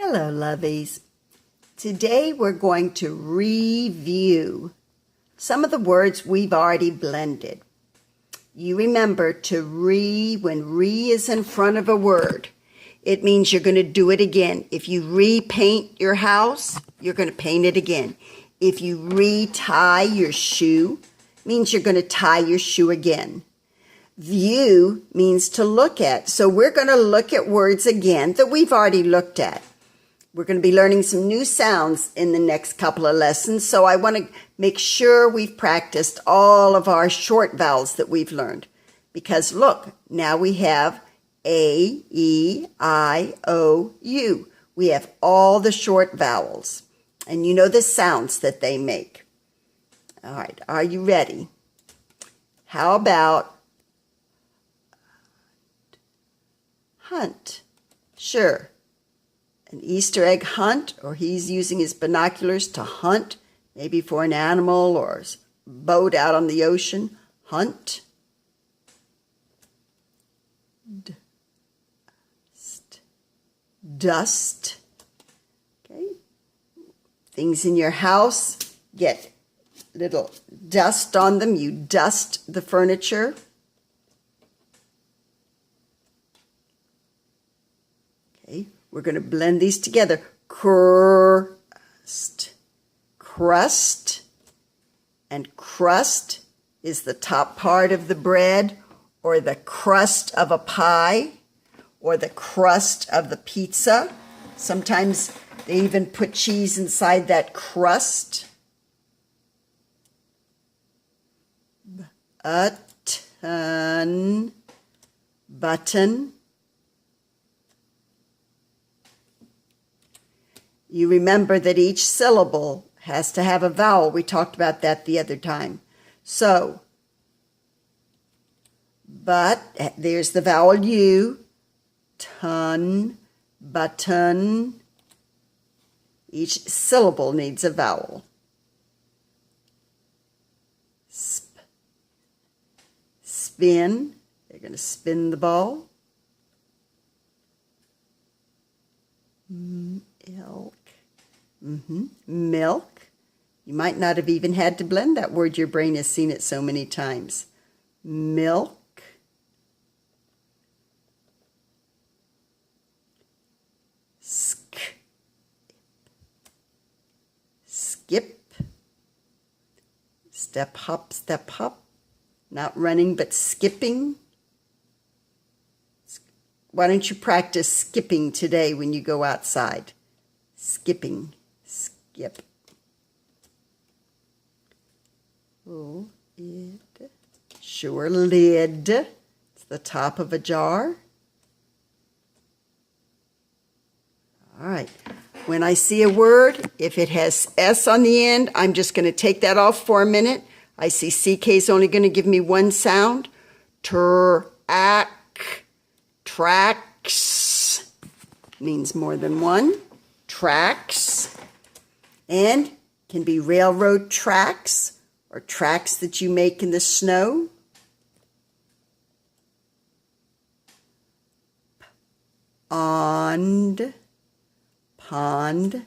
Hello, lovies. Today we're going to review some of the words we've already blended. You remember when re is in front of a word, it means you're going to do it again. If you repaint your house, you're going to paint it again. If you retie your shoe, it means you're going to tie your shoe again. View means to look at. So we're going to look at words again that we've already looked at. We're going to be learning some new sounds in the next couple of lessons, so I want to make sure we've practiced all of our short vowels that we've learned. Because look, now we have A, E, I, O, U. We have all the short vowels, and you know the sounds that they make. All right, are you ready? How about hunt? Sure. An Easter egg hunt, or he's using his binoculars to hunt, maybe for an animal or a boat out on the ocean. Hunt. Dust. Okay. Things in your house get little dust on them. You dust the furniture. Okay. We're going to blend these together. Crust. Crust. And crust is the top part of the bread, or the crust of a pie, or the crust of the pizza. Sometimes they even put cheese inside that crust. Button. Button. You remember that each syllable has to have a vowel. We talked about that the other time. So, but, there's the vowel U. Ton, button. Each syllable needs a vowel. Sp, spin. They're going to spin the ball. Milk. Milk. You might not have even had to blend that word. Your brain has seen it so many times. Milk. Skip. Step, hop, step, hop. Not running, but skipping. Why don't you practice skipping today when you go outside? Skipping. Skip. Lid. Sure, lid. It's the top of a jar. All right. When I see a word, if it has S on the end, I'm just going to take that off for a minute. I see CK is only going to give me one sound. Tracks means more than one. Tracks. And can be railroad tracks or tracks that you make in the snow. Pond. Pond.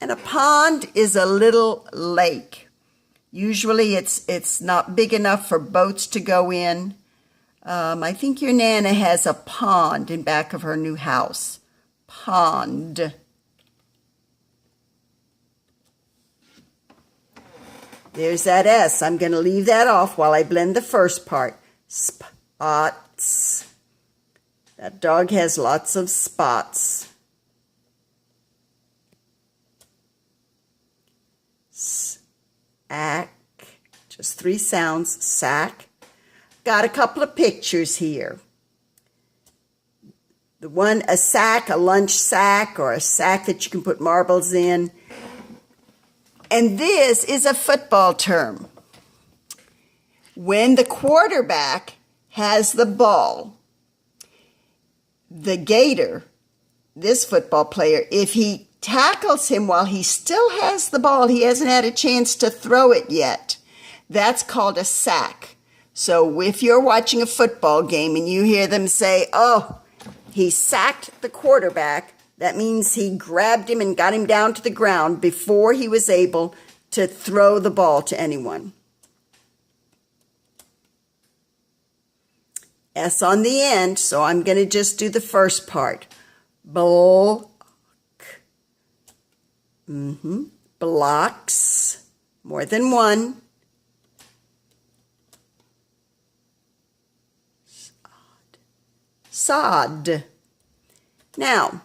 And a pond is a little lake. Usually it's not big enough for boats to go in. I think your Nana has a pond in back of her new house. Pond. There's that S. I'm going to leave that off while I blend the first part. Spots. That dog has lots of spots. Sack. Just 3 sounds. Sack. Got a couple of pictures here. The one, a sack, a lunch sack, or a sack that you can put marbles in. And this is a football term. When the quarterback has the ball, the gator, this football player, if he tackles him while he still has the ball, he hasn't had a chance to throw it yet, that's called a sack. So if you're watching a football game and you hear them say, oh, he sacked the quarterback, That means he grabbed him and got him down to the ground before he was able to throw the ball to anyone. S on the end, so I'm going to just do the first part. Block. Blocks. More than one. Sod. Now,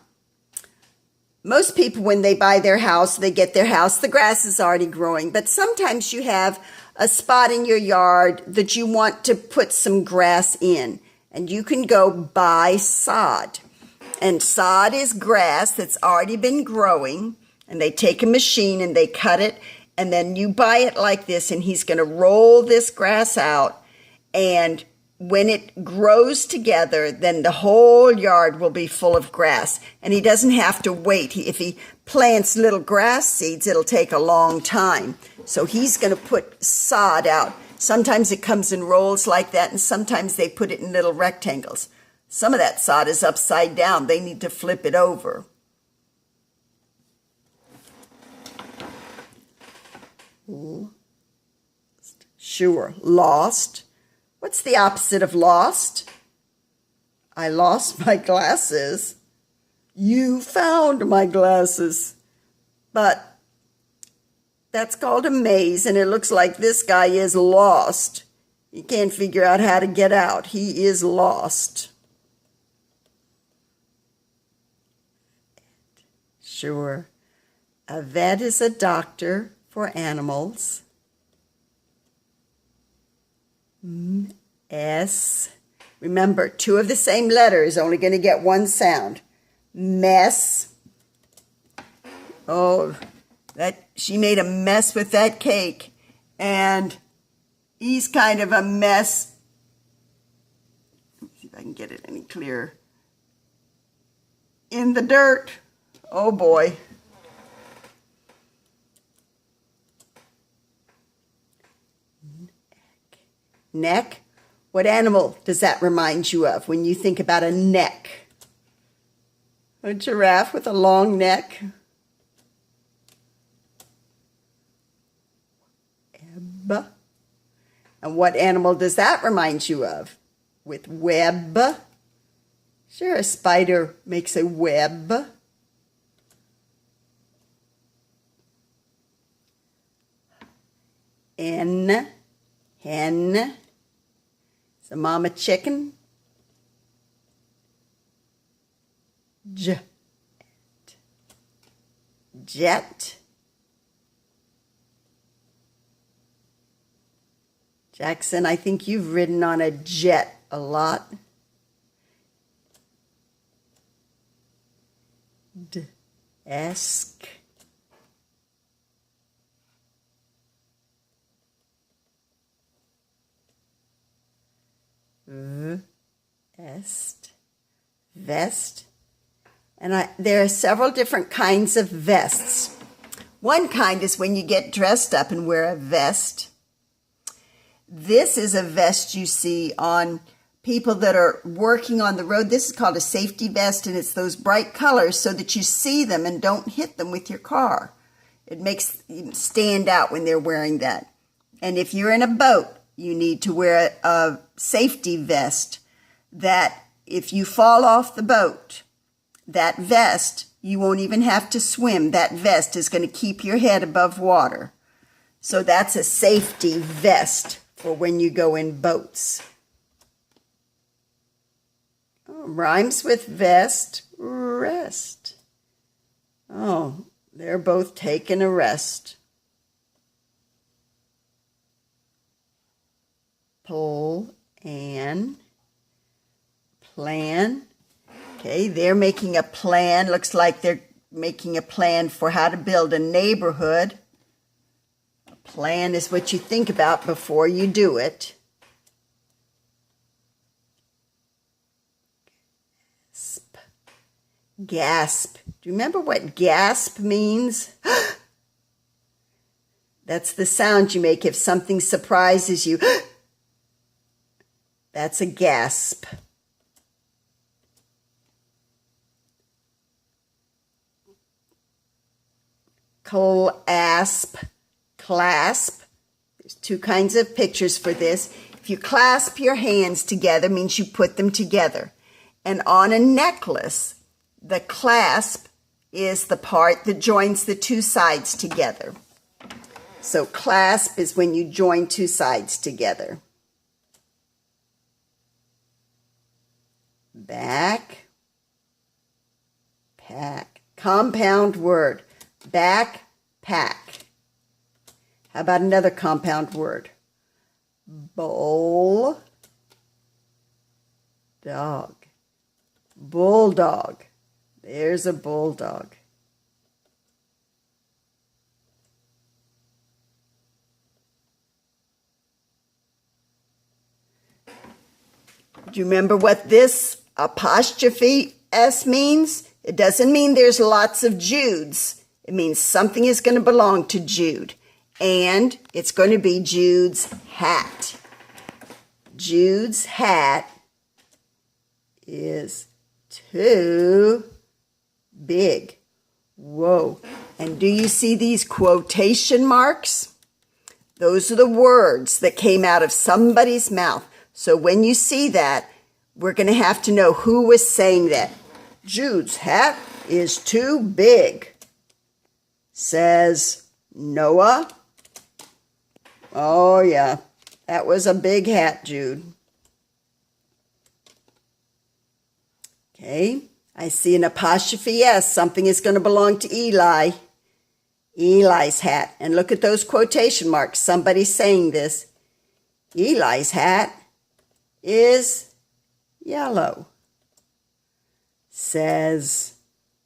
most people, when they buy their house, they get their house, the grass is already growing. But sometimes you have a spot in your yard that you want to put some grass in. And you can go buy sod. And sod is grass that's already been growing. And they take a machine and they cut it. And then you buy it like this. And he's going to roll this grass out. And when it grows together, then the whole yard will be full of grass. And he doesn't have to wait. If he plants little grass seeds, it'll take a long time. So he's going to put sod out. Sometimes it comes in rolls like that, and sometimes they put it in little rectangles. Some of that sod is upside down. They need to flip it over. Sure. Lost. What's the opposite of lost? I lost my glasses. You found my glasses. But that's called a maze, and it looks like this guy is lost. He can't figure out how to get out. He is lost. Sure. A vet is a doctor for animals. S. Remember, two of the same letter is only going to get one sound. Mess. Oh, she made a mess with that cake, and he's kind of a mess. Let me see if I can get it any clearer. In the dirt. Oh boy. Neck. What animal does that remind you of when you think about a neck? A giraffe with a long neck. And what animal does that remind you of? With web. Sure, a spider makes a web. N. Hen. It's a mama chicken. Jet. Jet. Jackson, I think you've ridden on a jet a lot. Desk. Vest. Vest. And there are several different kinds of vests. One kind is when you get dressed up and wear a vest. This is a vest you see on people that are working on the road. This is called a safety vest, and it's those bright colors so that you see them and don't hit them with your car. It makes them stand out when they're wearing that. And if you're in a boat, you need to wear a safety vest that if you fall off the boat, that vest, you won't even have to swim. That vest is going to keep your head above water. So that's a safety vest for when you go in boats. Oh, rhymes with vest, rest. Oh, they're both taking a rest. Pull and plan. Okay, they're making a plan. Looks like they're making a plan for how to build a neighborhood. A plan is what you think about before you do it. Gasp. Gasp. Do you remember what gasp means? That's the sound you make if something surprises you. That's a gasp. clasp, clasp. There's two kinds of pictures for this. If you clasp your hands together, means you put them together. And on a necklace, the clasp is the part that joins the two sides together. So clasp is when you join two sides together. Back, pack. Compound word. Backpack. How about another compound word? Bull, dog. Bulldog. There's a bulldog. Do you remember what this apostrophe S means? It doesn't mean there's lots of Judes. It means something is going to belong to Jude. And it's going to be Jude's hat. Jude's hat is too big. Whoa. And do you see these quotation marks? Those are the words that came out of somebody's mouth. So when you see that, we're going to have to know who was saying that. Jude's hat is too big, says Noah. Oh, yeah, that was a big hat, Jude. Okay, I see an apostrophe S. Something is going to belong to Eli. Eli's hat. And look at those quotation marks. Somebody's saying this. Eli's hat is yellow, says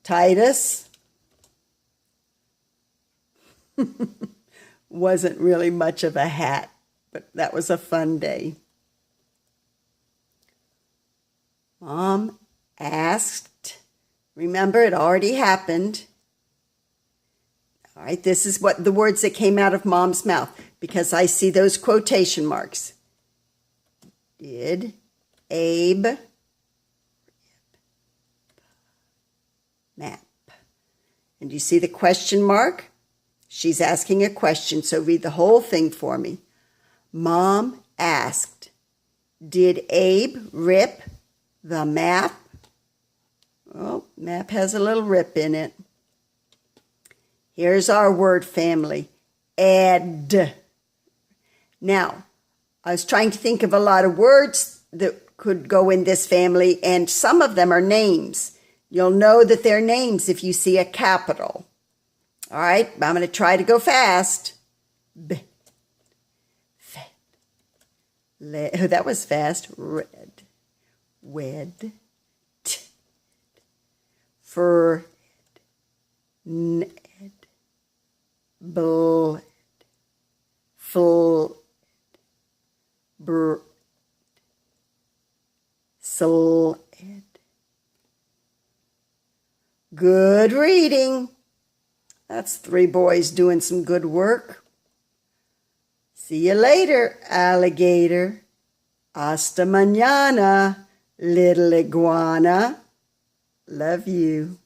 Titus. Wasn't really much of a hat, but that was a fun day. Mom asked. Remember, it already happened. All right, this is what the words that came out of Mom's mouth, because I see those quotation marks. Did Abe map? And you see the question mark? She's asking a question, so read the whole thing for me. Mom asked, did Abe rip the map? Oh, map has a little rip in it. Here's our word family, ed. Now, I was trying to think of a lot of words that could go in this family, and some of them are names. You'll know that they're names if you see a capital. All right, I'm going to try to go fast. B, fed, that was fast. Red, wed, t, fur, ned, bled, full, bird, soul, good reading. That's 3 boys doing some good work. See you later, alligator. Hasta mañana, little iguana. Love you.